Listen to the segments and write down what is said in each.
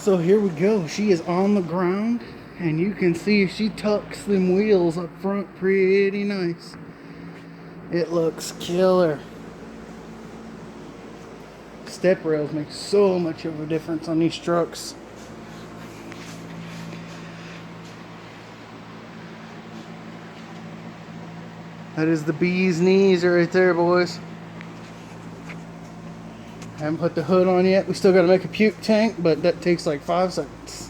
So here we go. She is on the ground, and you can see she tucks them wheels up front pretty nice. It looks killer. Step rails make so much of a difference on these trucks. That is the bee's knees right there, boys. Haven't put the hood on yet. We still got to make a puke tank, but that takes like 5 seconds.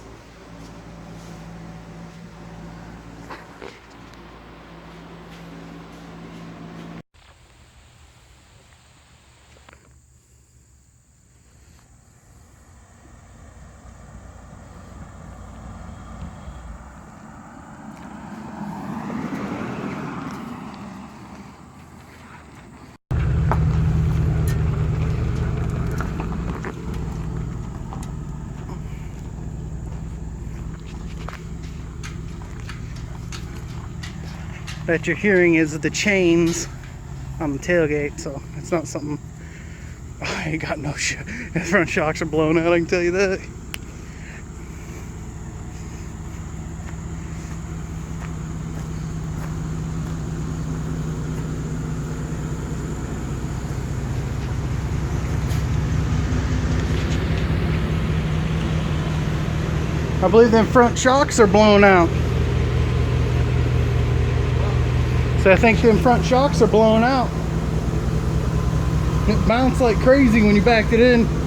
That you're hearing is the chains on the tailgate, so it's not something. Oh, I ain't got no shit. The front shocks are blown out, I can tell you that. I believe them front shocks are blown out. So I think them front shocks are blown out. It bounced like crazy when you backed it in.